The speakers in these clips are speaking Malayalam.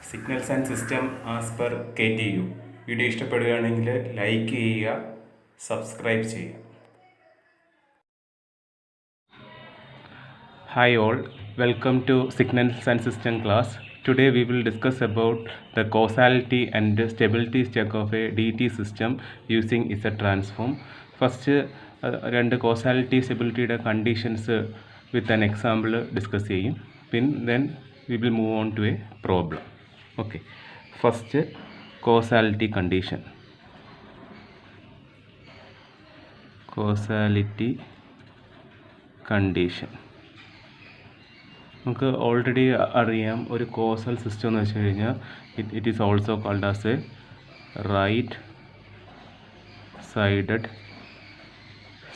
Signals and system as per KTU. Video ഇഷ്ടപ്പെടുകയാണെങ്കിൽ ലൈക്ക് ചെയ്യുക, സബ്സ്ക്രൈബ് ചെയ്യുക. Hi all, welcome to Signals and System class. Today we will discuss about the causality and stability check of a DT system using Z transform. First, രണ്ട് causality stability conditions with an example discuss ചെയ്യും. Then we will move on to a problem. Okay. First, causality condition. Causality condition. നമുക്ക് ഓൾറെഡി അറിയാം, ഒരു കോസൽ സിസ്റ്റം എന്ന് വെച്ച് കഴിഞ്ഞാൽ it is also called as a right sided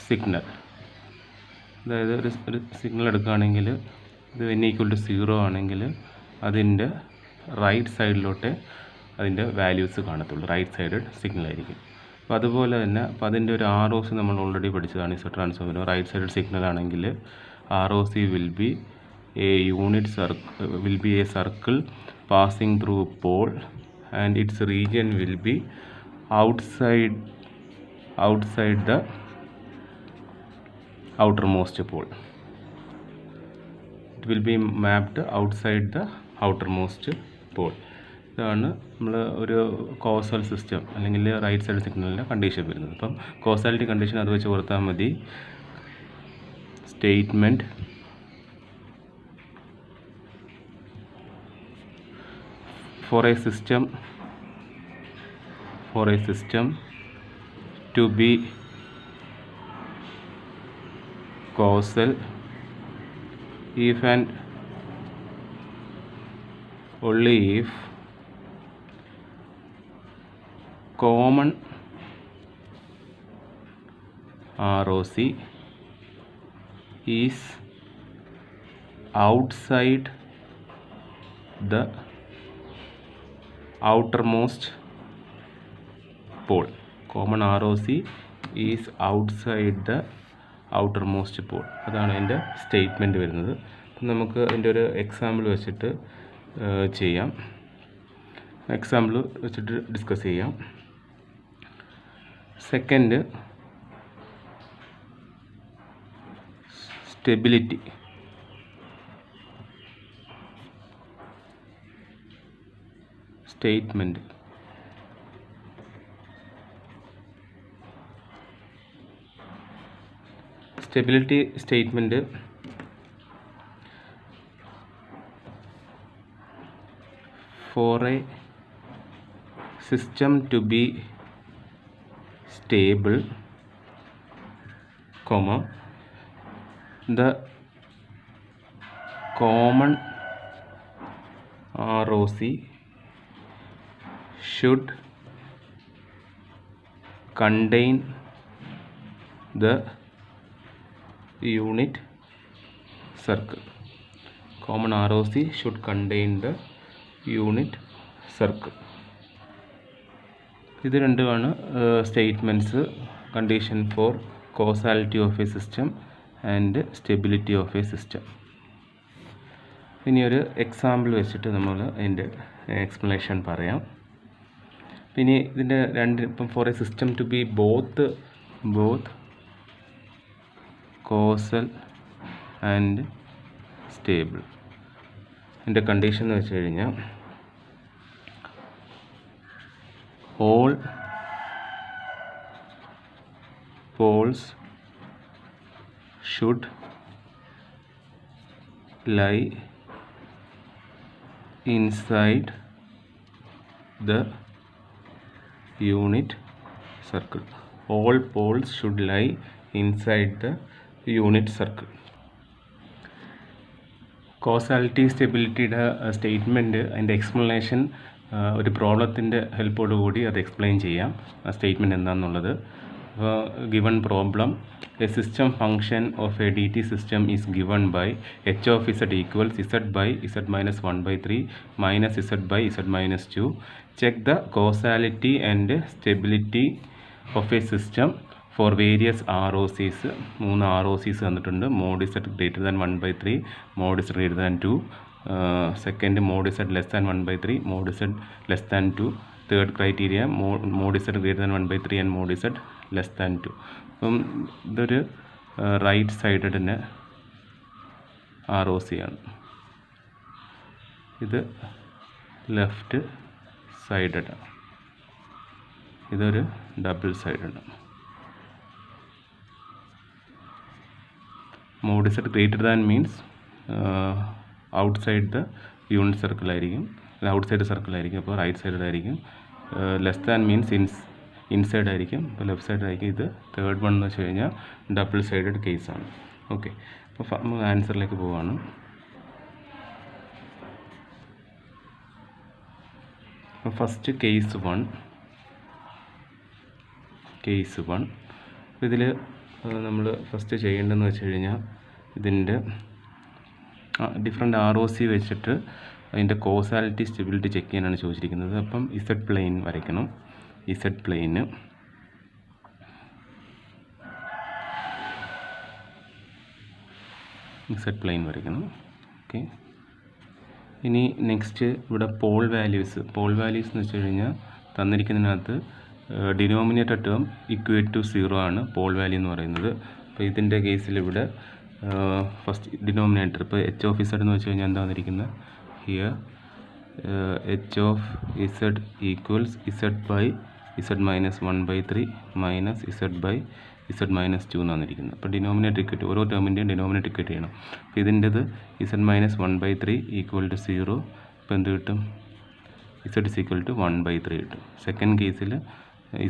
signal. അതായത് ഒരു സിഗ്നൽ എടുക്കുകയാണെങ്കിൽ ഇത് n = 0 ആണെങ്കിൽ അതിൻ്റെ റൈറ്റ് സൈഡിലോട്ട് അതിൻ്റെ വാല്യൂസ് കാണത്തുള്ളൂ, റൈറ്റ് സൈഡഡ് സിഗ്നൽ ആയിരിക്കും. അപ്പോൾ അതുപോലെ തന്നെ അതിൻ്റെ ഒരു ROC നമ്മൾ ഓൾറെഡി പഠിച്ചതാണ്. Z ട്രാൻസ്ഫോമിന് റൈറ്റ് സൈഡഡ് സിഗ്നൽ ആണെങ്കിൽ ROC will be a circle passing through a pole and its region will be outside the outermost pole. It will be mapped outside the outermost pole. ഇതാണ് നമ്മൾ ഒരു കോസൽ സിസ്റ്റം അല്ലെങ്കിൽ റൈറ്റ് സൈഡ് സിഗ്നലിൻ്റെ കണ്ടീഷൻ വരുന്നത്. അപ്പം കോസാലിറ്റി കണ്ടീഷൻ അത് വെച്ച് കൊടുത്താൽ മതി. Statement for a system to be causal if and only if common ROC is outside the outermost pole. Common ROC is outside the outermost pole. അതാണ് എൻ്റെ സ്റ്റേറ്റ്മെൻറ്റ് വരുന്നത്. നമുക്ക് അതിൻ്റെ ഒരു എക്സാമ്പിൾ വെച്ചിട്ട് ചെയ്യാം. എക്സാമ്പിൾ വെച്ചിട്ട് ഡിസ്കസ് ചെയ്യാം. Second, stability. Statement. Stability statement for a system to be stable, the common ROC should contain the unit circle. Common ROC should contain the unit circle. ഇത് രണ്ടുമാണ് statements, condition for causality of A system and stability of A system. ഇനി ഒരു എക്സാമ്പിൾ വെച്ചിട്ട് നമ്മൾ അതിൻ്റെ എക്സ്പ്ലനേഷൻ പറയാം. പിന്നെ ഇതിൻ്റെ ഇപ്പം for a system to be both causal and stable. ഇതിൻ്റെ കണ്ടീഷൻ എന്ന് വെച്ച് കഴിഞ്ഞാൽ all poles should lie inside the unit circle. All poles should lie inside the unit circle. Causality സ്റ്റെബിലിറ്റിയുടെ സ്റ്റേറ്റ്മെൻറ്റ് അതിൻ്റെ എക്സ്പ്ലനേഷൻ ഒരു പ്രോബ്ലത്തിൻ്റെ ഹെൽപ്പോട് കൂടി അത് എക്സ്പ്ലെയിൻ ചെയ്യാം. ആ സ്റ്റേറ്റ്മെൻറ്റ് എന്താണെന്നുള്ളത്. Given problem, a system function of a DT system is given by h of z equals z by z minus 1/3 minus z by z minus 2. Check the causality and stability of a system for various ROCs. 3 ROCs തന്നിട്ടുണ്ട്. mod z greater than 1/3, mod z greater than 2, second mod z less than 1/3, mod z less than 2. Third criteria mod z greater than 1/3 and mod z less than 2. അപ്പം ഇതൊരു റൈറ്റ് സൈഡഡിന് ROC ആണ്. ഇത് ലെഫ്റ്റ് സൈഡഡ് ആണ്. ഇതൊരു ഡബിൾ സൈഡഡ് ആണ്. mod z greater than means outside the unit circle ആയിരിക്കും, അല്ല ഔട്ട്സൈഡ് സർക്കിൾ ആയിരിക്കും, അപ്പോൾ റൈറ്റ് സൈഡ് ആയിരിക്കും. ലെസ് ദാൻ മീൻസ് ഇൻസൈഡ് ആയിരിക്കും, അപ്പോൾ ലെഫ്റ്റ് സൈഡ് ആയിരിക്കും. ഇത് തേർഡ് വൺ എന്ന് വെച്ച് കഴിഞ്ഞാൽ ഡബിൾ സൈഡഡ് കേസാണ്. ഓക്കെ, അപ്പോൾ നമുക്ക് ആൻസറിലേക്ക് പോവാണ്. അപ്പോൾ ഫസ്റ്റ് കേസ് വൺ. ഇതിൽ നമ്മൾ ഫസ്റ്റ് ചെയ്യേണ്ടതെന്ന് വെച്ച് കഴിഞ്ഞാൽ ഇതിൻ്റെ ഡിഫറെൻ്റ് ROC വെച്ചിട്ട് അതിൻ്റെ കോസാലിറ്റി സ്റ്റെബിലിറ്റി ചെക്ക് ചെയ്യാനാണ് ചോദിച്ചിരിക്കുന്നത്. അപ്പം ഇസഡ് പ്ലെയിൻ വരയ്ക്കണം. ഇസഡ് പ്ലെയിന് വരയ്ക്കണം. ഓക്കെ, ഇനി നെക്സ്റ്റ് ഇവിടെ പോൾ വാല്യൂസ് എന്ന് വെച്ച് കഴിഞ്ഞാൽ തന്നിരിക്കുന്നതിനകത്ത് ഡിനോമിനേറ്റർ ടേം ഇക്വേറ്റ് ടു 0 ആണ് പോൾ വാല്യൂ എന്ന് പറയുന്നത്. അപ്പോൾ ഇതിൻ്റെ കേസിൽ ഇവിടെ ഫസ്റ്റ് ഡിനോമിനേറ്റർ ഇപ്പോൾ h ഓഫ് z എന്ന് വെച്ച് കഴിഞ്ഞാൽ എന്താ വന്നിരിക്കുന്നത്? Here h of z equals z by z minus 1/3 minus z by z minus 2 എന്ന് വന്നിരിക്കുന്നത്. അപ്പോൾ ഡിനോമിനേറ്റർ ഇക്വേറ്റ്, ഓരോ ടേമിൻ്റെയും ഡിനോമിനേറ്റർ ഇക്വേറ്റ് ചെയ്യണം. അപ്പോൾ ഇതിൻ്റെത് z മൈനസ് 1/3 ഈക്വൽ ടു 0. അപ്പോൾ എന്ത് കിട്ടും? z ഇസ് ഈക്വൽ ടു 1/3 കിട്ടും. സെക്കൻഡ് കേസിൽ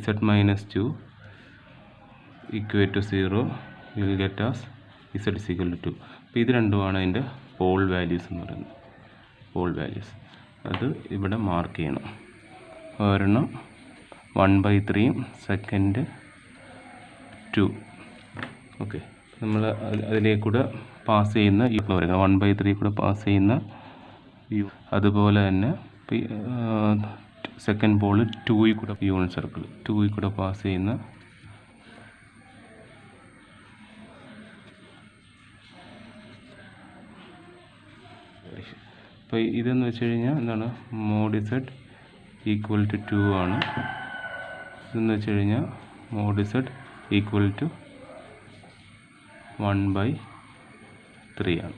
z minus 2 equate to 0 will get as z is equal to 2. അപ്പോൾ ഇത് രണ്ടുമാണ് അതിൻ്റെ പോൾ വാല്യൂസ് എന്ന് പറയുന്നത്. പോൾ വാല്യൂസ് അത് ഇവിടെ മാർക്ക് ചെയ്യണം. ഒരെണ്ണം 1/3, സെക്കൻഡ് 2. ഓക്കെ, നമ്മൾ അതിലേക്കൂടെ പാസ് ചെയ്യുന്ന യൂണിറ്റ് വരയ്ക്കണം. 1/3 കൂടെ പാസ് ചെയ്യുന്ന അതുപോലെ തന്നെ സെക്കൻഡ് പോൾ 2 കൂടെ യൂണിറ്റ് സർക്കിൾ 2 കൂടെ പാസ് ചെയ്യുന്ന അപ്പോൾ ഇതെന്ന് വെച്ച് കഴിഞ്ഞാൽ എന്താണ്? mod z ഈക്വൽ ടു 2 ആണ്. ഇതെന്ന് വെച്ച് കഴിഞ്ഞാൽ mod z ഈക്വൽ ടു 1/3 ആണ്.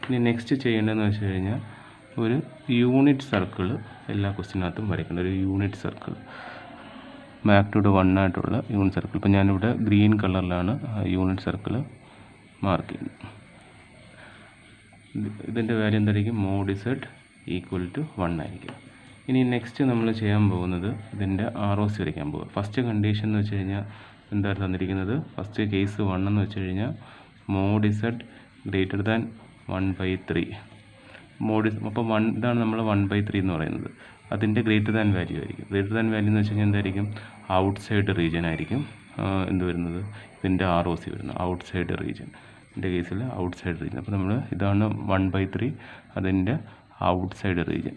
ഇനി നെക്സ്റ്റ് ചെയ്യേണ്ടതെന്ന് വെച്ച് കഴിഞ്ഞാൽ ഒരു യൂണിറ്റ് സർക്കിൾ എല്ലാ ക്വസ്റ്റിനകത്തും വരയ്ക്കേണ്ട ഒരു യൂണിറ്റ് സർക്കിൾ, മാഗ്നിറ്റ്യൂഡ് 1 ആയിട്ടുള്ള യൂണിറ്റ് സർക്കിൾ. ഇപ്പോൾ ഞാനിവിടെ ഗ്രീൻ കളറിലാണ് യൂണിറ്റ് സർക്കിൾ മാർക്ക് ചെയ്യുന്നത്. ഇതിൻ്റെ വാല്യൂ എന്തായിരിക്കും? mod z ഈക്വൽ ടു 1 ആയിരിക്കും. ഇനി നെക്സ്റ്റ് നമ്മൾ ചെയ്യാൻ പോകുന്നത് ഇതിൻ്റെ ROC വരയ്ക്കാൻ പോകുക. ഫസ്റ്റ് കണ്ടീഷൻ എന്ന് വെച്ച് കഴിഞ്ഞാൽ എന്താണ് തന്നിരിക്കുന്നത്? ഫസ്റ്റ് കേസ് 1 എന്ന് വെച്ച് കഴിഞ്ഞാൽ mod z ഗ്രേറ്റർ ദാൻ 1/3. അപ്പോൾ ഇതാണ് നമ്മൾ 1/3 എന്ന് പറയുന്നത്. അതിൻ്റെ ഗ്രേറ്റർ ദാൻ വാല്യൂ ആയിരിക്കും. ഗ്രേറ്റർ ദാൻ വാല്യൂ എന്ന് വെച്ച് കഴിഞ്ഞാൽ എന്തായിരിക്കും? ഔട്ട്സൈഡ് റീജിയൻ ആയിരിക്കും എന്ത് വരുന്നത്? ഇതിൻ്റെ ROC വരുന്നത് ഔട്ട്സൈഡ് റീജിയൻ. എൻ്റെ കേസിൽ ഔട്ട്സൈഡ് റീജിയൻ. അപ്പോൾ നമ്മൾ ഇതാണ് 1/3, അതിൻ്റെ ഔട്ട്സൈഡ് റീജിയൻ.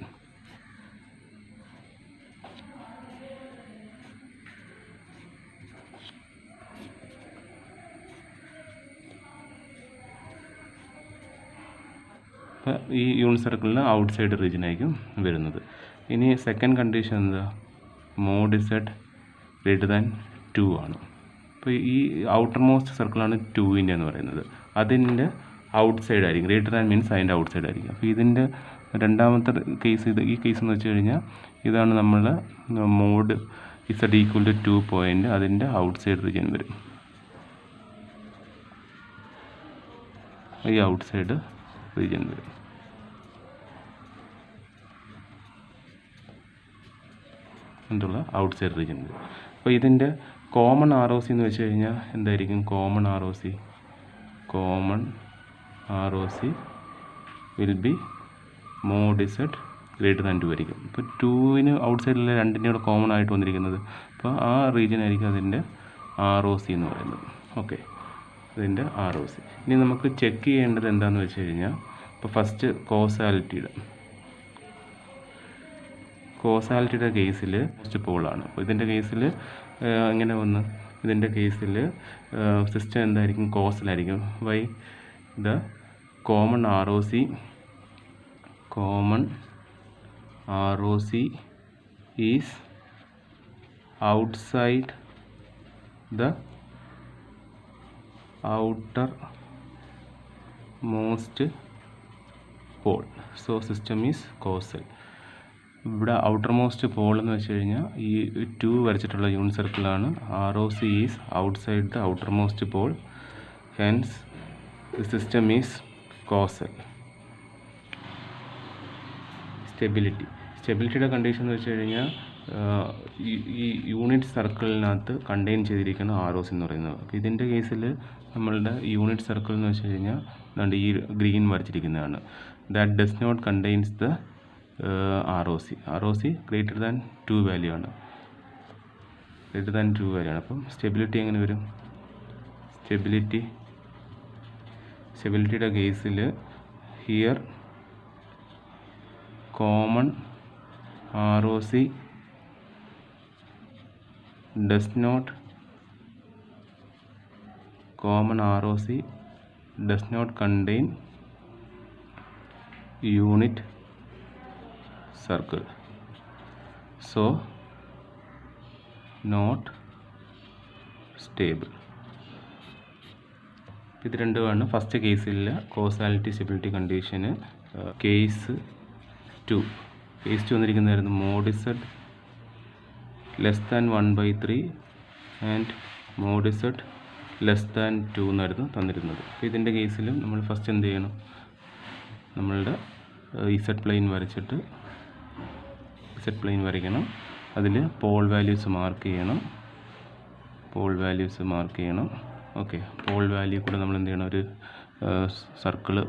അപ്പോൾ ഈ യൂണിറ്റ് സർക്കിളിന് ഔട്ട്സൈഡ് റീജിയൻ ആയിരിക്കും വരുന്നത്. ഇനി സെക്കൻഡ് കണ്ടീഷൻ എന്താ? mod z ഗ്രേറ്റർ ദാൻ 2 ആണ്. അപ്പോൾ ഈ ഔട്ടർ മോസ്റ്റ് സർക്കിളാണ് 2 എന്ന് പറയുന്നത്. അതിൻ്റെ ഔട്ട്സൈഡ് ആയിരിക്കും. ഗ്രേറ്റർ ദാൻ മീൻസ് അതിൻ്റെ ഔട്ട്സൈഡ് ആയിരിക്കും. അപ്പോൾ ഇതിൻ്റെ രണ്ടാമത്തെ കേസ് ഈ കേസ് എന്ന് വെച്ച് കഴിഞ്ഞാൽ ഇതാണ് നമ്മൾ mod z equal to 2 point, അതിൻ്റെ ഔട്ട്സൈഡ് റീജിയൻ വരും. ഈ ഔട്ട്സൈഡ് റീജിയൻ വരും. എന്തുള്ള ഔട്ട്സൈഡ് റീജിയൻ വരും. അപ്പോൾ ഇതിൻ്റെ കോമൺ ROC എന്ന് വെച്ച് കഴിഞ്ഞാൽ എന്തായിരിക്കും? Common ROC will be mod z greater than 2 ആയിരിക്കും. ഇപ്പോൾ 2 ഔട്ട്സൈഡിലെ രണ്ടിൻ്റെ കൂടെ കോമൺ ആയിട്ട് വന്നിരിക്കുന്നത്. അപ്പോൾ ആ റീജിയൻ ആയിരിക്കും അതിൻ്റെ ROC എന്ന് പറയുന്നത്. ഓക്കെ, ഇതിൻ്റെ ROC. ഇനി നമുക്ക് ചെക്ക് ചെയ്യേണ്ടത് എന്താണെന്ന് വെച്ച് കഴിഞ്ഞാൽ ഇപ്പോൾ ഫസ്റ്റ് കോസാലിറ്റിയുടെ കേസിൽ ഫസ്റ്റ് പോളാണ്. അപ്പോൾ ഇതിൻ്റെ കേസിൽ എങ്ങനെ വന്ന് ഇതിൻ്റെ കേസിൽ സിസ്റ്റം എന്തായിരിക്കും? കോസിലായിരിക്കും. Why the common ROC common ROC is outside the outermost pole, so system is causal. ഇവിടെ ഔട്ടർമോസ്റ്റ് പോൾ എന്ന് വെച്ച് കഴിഞ്ഞാൽ ഈ 2 വരച്ചിട്ടുള്ള യൂണിറ്റ് സർക്കിളാണ്. ROC is outside the outermost pole, hence the system is causal. സ്റ്റെബിലിറ്റിയുടെ കണ്ടീഷൻ എന്ന് വെച്ച് കഴിഞ്ഞാൽ ഈ യൂണിറ്റ് സർക്കിളിനകത്ത് കണ്ടെയ്ൻ ചെയ്തിരിക്കുന്ന ROC എന്ന് പറയുന്നത്. അപ്പോൾ ഇതിൻ്റെ കേസിൽ നമ്മളുടെ യൂണിറ്റ് സർക്കിൾ എന്ന് വെച്ച് കഴിഞ്ഞാൽ അതുകൊണ്ട് ഈ ഗ്രീൻ വരച്ചിരിക്കുന്നതാണ്. That does not contains the ROC greater than 2 value ആണ്. അപ്പം സ്റ്റെബിലിറ്റി എങ്ങനെ വരും? സ്റ്റെബിലിറ്റിയുടെ കേസിൽ here common ROC does not contain unit circle, so not stable. ഇത് രണ്ടുമാണ് ഫസ്റ്റ് കേസിൽ causality stability condition. Case 2 വന്നിരിക്കുന്നതായിരുന്നു mod z less than 1/3 and mod z less than 2 എന്നായിരുന്നു തന്നിരുന്നത്. അപ്പോൾ ഇതിൻ്റെ കേസിലും നമ്മൾ ഫസ്റ്റ് എന്ത് ചെയ്യണം? നമ്മളുടെ Z പ്ലെയിൻ വരയ്ക്കണം. അതിൽ പോൾ വാല്യൂസ് മാർക്ക് ചെയ്യണം. ഓക്കെ, പോൾ വാല്യൂ കൂടെ നമ്മൾ എന്ത് ചെയ്യണം? ഒരു സർക്കിള്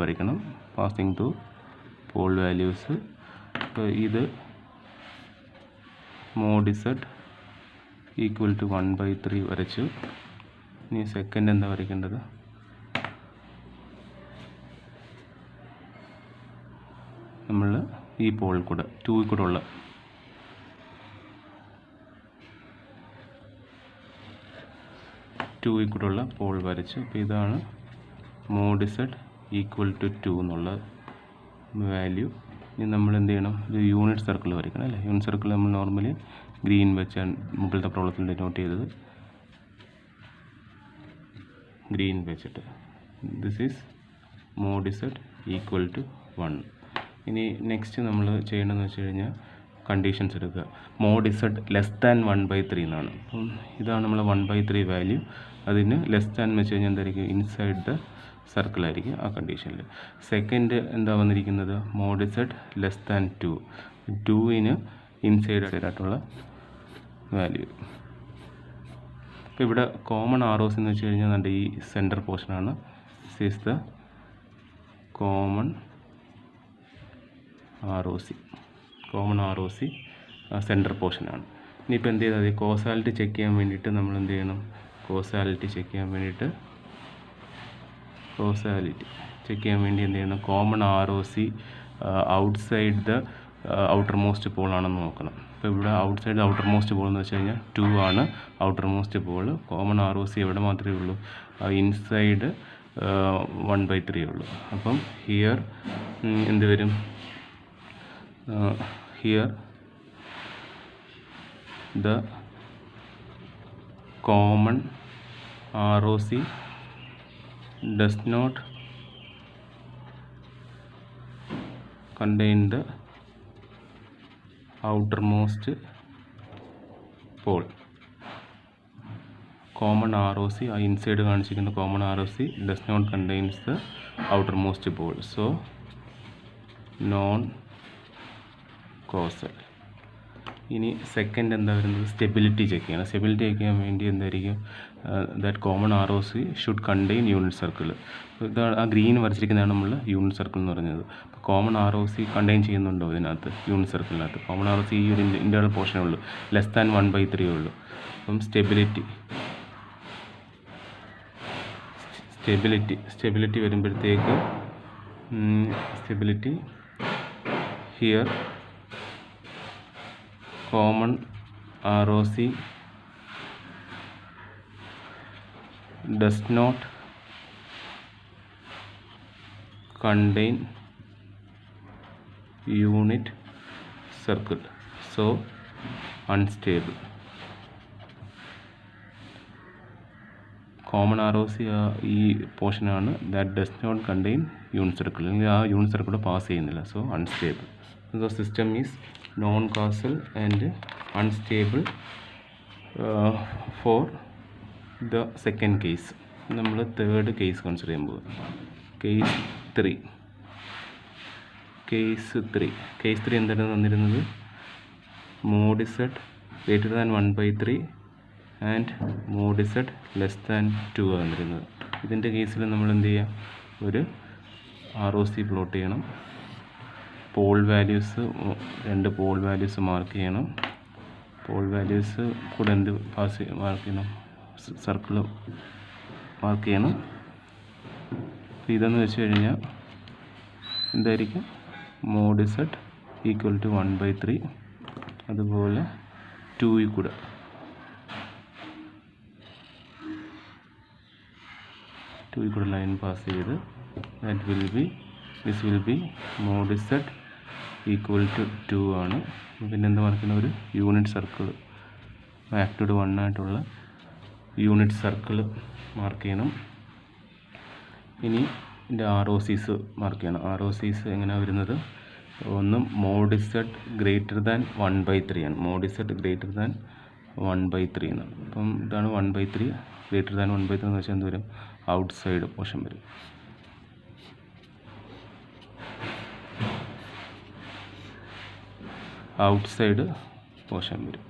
വരയ്ക്കണം പാസിങ് ടു പോൾ വാല്യൂസ്. അപ്പോൾ ഇത് mod z ഈക്വൽ ടു 1/3 വരച്ചു. ഇനി സെക്കൻഡ് എന്താ വരയ്ക്കേണ്ടത്? നമ്മൾ ഈ പോൾ കൂടെ 2 കൂടെ ഉള്ള പോൾ വരച്ചു. അപ്പോൾ ഇതാണ് mod z ഈക്വൽ ടു 2 എന്നുള്ള വാല്യൂ. ഇനി നമ്മൾ എന്ത് ചെയ്യണം? ഒരു യൂണിറ്റ് സർക്കിൾ വരയ്ക്കണം അല്ലേ? യൂണിറ്റ് സർക്കിൾ നമ്മൾ നോർമലി ഗ്രീൻ വെച്ചാണ് മുകളിലത്തെ പ്രോബ്ലത്തിൽ ഡിനോട്ട് ചെയ്തത്. ഗ്രീൻ വെച്ചിട്ട് this is mod z equal to 1. ഇനി നെക്സ്റ്റ് നമ്മൾ ചെയ്യേണ്ടതെന്ന് വെച്ച് കഴിഞ്ഞാൽ കണ്ടീഷൻസ് എടുക്കുക. mod z ലെസ് ദാൻ 1/3 എന്നാണ്. അപ്പം ഇതാണ് നമ്മൾ 1/3 വാല്യൂ. അതിന് ലെസ് ദാൻ എന്ന് വെച്ച് കഴിഞ്ഞാൽ എന്തായിരിക്കും? ഇൻസൈഡ് ദ സർക്കിൾ ആയിരിക്കും ആ കണ്ടീഷനിൽ. സെക്കൻഡ് എന്താ വന്നിരിക്കുന്നത്? mod z less than 2. 2ന് ഇൻസൈഡ് ആയിട്ടുള്ള വാല്യൂ. അപ്പോൾ ഇവിടെ കോമൺ ROC എന്ന് വെച്ച് കഴിഞ്ഞാൽ നമ്മുടെ ഈ സെൻറ്റർ പോർഷനാണ്. This is the common ROC centre പോർഷനാണ്. ഇനിയിപ്പോൾ എന്ത് ചെയ്താൽ മതി? കോസാലിറ്റി ചെക്ക് ചെയ്യാൻ വേണ്ടിയിട്ട് നമ്മൾ എന്ത് ചെയ്യണം? കോസാലിറ്റി ചെക്ക് ചെയ്യാൻ വേണ്ടി എന്ത് ചെയ്യണം? Common ROC outside the outermost pole ആണെന്ന് നോക്കണം. അപ്പോൾ ഇവിടെ ഔട്ട്സൈഡ് ദ ഔട്ടർമോസ്റ്റ് പോൾ എന്ന് വെച്ച് കഴിഞ്ഞാൽ 2 ആണ് ഔട്ടർമോസ്റ്റ് പോൾ. കോമൺ ROC എവിടെ മാത്രമേ ഉള്ളൂ? ഇൻസൈഡ് 1/3 ഉള്ളൂ. അപ്പം ഹിയർ എന്ത് വരും? Here the common ROC does not contain the outermost pole. Common ROC ആ ഇൻസൈഡ് കാണിച്ചിരിക്കുന്ന common ROC does not contains the outermost pole, so non causal. ഇനി സെക്കൻഡ് എന്താ വരുന്നത്? സ്റ്റെബിലിറ്റി ചെക്ക് ചെയ്യണം. സ്റ്റെബിലിറ്റി ചെക്ക് ചെയ്യാൻ വേണ്ടി എന്തായിരിക്കും? That common ROC should contain unit circle. ഇതാണ് ആ ഗ്രീൻ വരച്ചിരിക്കുന്നതാണ് നമ്മൾ യൂണിറ്റ് സർക്കിൾ എന്ന് പറഞ്ഞത്. അപ്പോൾ കോമൺ ROC കണ്ടെയ്ൻ ചെയ്യുന്നുണ്ടോ ഇതിനകത്ത്? യൂണിറ്റ് സർക്കിളിനകത്ത് കോമൺ ROC ഈ ഒരു ഇൻ്റേണൽ പോർഷനേ ഉള്ളൂ, ലെസ് ദാൻ 1/3 ഉള്ളൂ. അപ്പം സ്റ്റെബിലിറ്റി വരുമ്പോഴത്തേക്ക് here common ROC does not contain unit circle, so unstable. Common ROC ഈ പോർഷനാണ് that does not contain unit circle, അല്ലെങ്കിൽ ആ യൂണിറ്റ് സർക്കിൾ പാസ് ചെയ്യുന്നില്ല, so unstable. The system is non causal and unstable for the second case. നമ്മൾ തേർഡ് കേസ് കൺസിഡർ ചെയ്യുമ്പോൾ കേസ് 3. കേസ് 3 എന്താണ് തന്നിരുന്നത്? Mod Z greater than 1/3 and mod Z less than 2 വന്നിരുന്നത്. ഇതിൻ്റെ കേസിൽ നമ്മൾ എന്ത് ചെയ്യുക? ഒരു ROC പ്ലോട്ട് ചെയ്യണം. Pole values, 2 pole values mark ചെയ്യണം. പോൾ വാല്യൂസ് കൂടെ എന്ത് മാർക്ക് ചെയ്യണം? സർക്കിൾ മാർക്ക് ചെയ്യണം. ഇതെന്ന് വെച്ച് കഴിഞ്ഞാൽ എന്തായിരിക്കും? മോഡ് Z ഈക്വൽ ടു 1/3, അതുപോലെ 2 കൂടെ ലൈൻ പാസ് ചെയ്ത് this will be mod Z equal to 2 ആണ്. പിന്നെ എന്താ മാർക്ക് ചെയ്യണം? ഒരു യൂണിറ്റ് സർക്കിൾ, മാഗ്നിറ്റ്യൂഡ് 1 ആയിട്ടുള്ള യൂണിറ്റ് സർക്കിൾ മാർക്ക് ചെയ്യണം. ഇനി ഇതിൻ്റെ ROCs മാർക്ക് ചെയ്യണം. ROCs എങ്ങനെയാണ് വരുന്നത്? ഒന്ന് മോഡ് Z ഗ്രേറ്റർ ദാൻ 1/3 ആണ്. മോഡ് Z ഗ്രേറ്റർ ദാൻ 1/3 ആണ്. അപ്പം ഇതാണ് 1/3. ഗ്രേറ്റർ ദാൻ 1/3 എന്ന് വെച്ചാൽ എന്ത് വരും? ഔട്ട് സൈഡ് പോർഷൻ വരും. ഔട്ട്സൈഡ് പോർഷൻ വരും.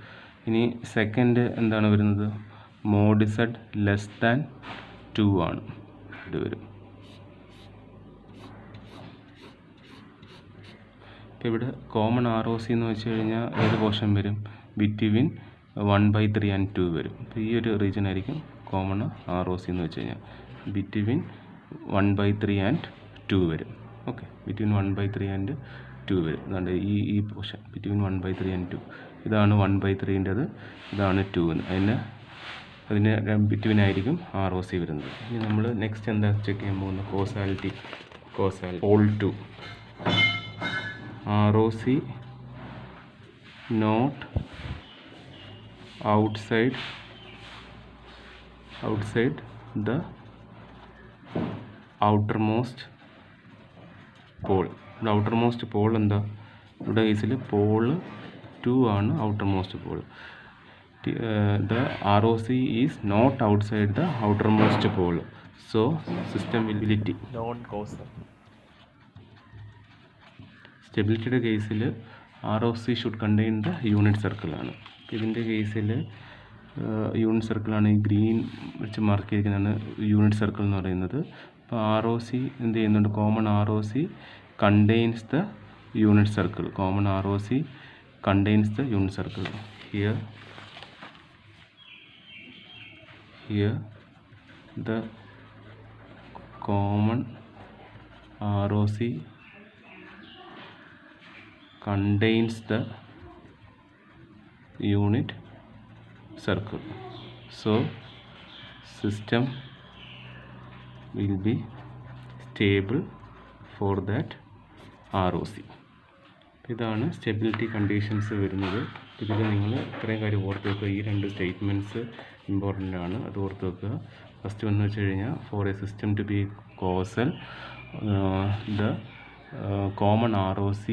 ഇനി സെക്കൻഡ് എന്താണ് വരുന്നത്? മോഡ് Z ലെസ് ദാൻ 2 ആണ്. ഇത് വരും. ഇപ്പോൾ ഇവിടെ കോമൺ ROC എന്ന് വെച്ച് കഴിഞ്ഞാൽ ഏത് പോർഷൻ വരും? ബിറ്റ്വീൻ 1/3 ആൻഡ് 2 വരും. അപ്പോൾ ഈ ഒരു റീജിയൻ ആയിരിക്കും കോമൺ ROC എന്ന് വെച്ച് കഴിഞ്ഞാൽ ബിറ്റ്വീൻ 1/3 ആൻഡ് 2 വരും. ഓക്കെ, ബിറ്റ്വീൻ 1/3 ആൻഡ് 2 വരും. അതുകൊണ്ട് ഈ പോർഷൻ ബിറ്റ്വീൻ 1/3 ആൻഡ് 2, ഇതാണ് 1/3-ൻ്റെത്, ഇതാണ് 2. അതിന് ബിറ്റ്വീൻ ആയിരിക്കും ROC വരുന്നത്. ഇനി നമ്മൾ നെക്സ്റ്റ് എന്താ ചെക്ക് ചെയ്യാൻ പോകുന്നത്? Causality. Pole 2 ROC not outside the outermost pole. ഇവിടെ ഔട്ടർമോസ്റ്റ് പോൾ എന്താ? ഇവിടെ കേസിൽ പോൾ 2 ആണ് outermost pole. the ROC is not outside the outermost pole, so system will be non-causal. സ്റ്റെബിലിറ്റിയുടെ കേസിൽ ROC should contain the unit circle ആണ്. ഇതിൻ്റെ കേസിൽ യൂണിറ്റ് സർക്കിളാണ് ഈ ഗ്രീൻ വെച്ച് മാർക്ക് ചെയ്തിരിക്കുന്നതാണ് യൂണിറ്റ് സർക്കിൾ എന്ന് പറയുന്നത്. അപ്പോൾ ROC എന്ത് ചെയ്യുന്നുണ്ട്? Common ROC contains the unit circle. Common ROC contains the unit circle. Here the common ROC contains the unit circle, so system will be stable for that ROC. ഇതാണ് സ്റ്റെബിലിറ്റി കണ്ടീഷൻസ് വരുന്നത്. ഇതിൽ നിങ്ങൾ ഇത്രയും കാര്യം ഓർത്ത് വെക്കുക. ഈ 2 സ്റ്റേറ്റ്മെൻറ്റ്സ് ഇമ്പോർട്ടൻ്റ് ആണ്, അത് ഓർത്ത് വെക്കുക. ഫസ്റ്റ് വന്നു വെച്ച് കഴിഞ്ഞാൽ for a system to be causal the common ROC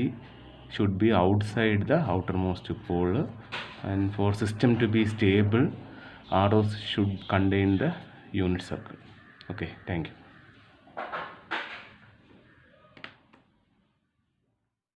should be outside the outermost pole, and for system to be stable ROC should contain the unit circle. Okay, thank you.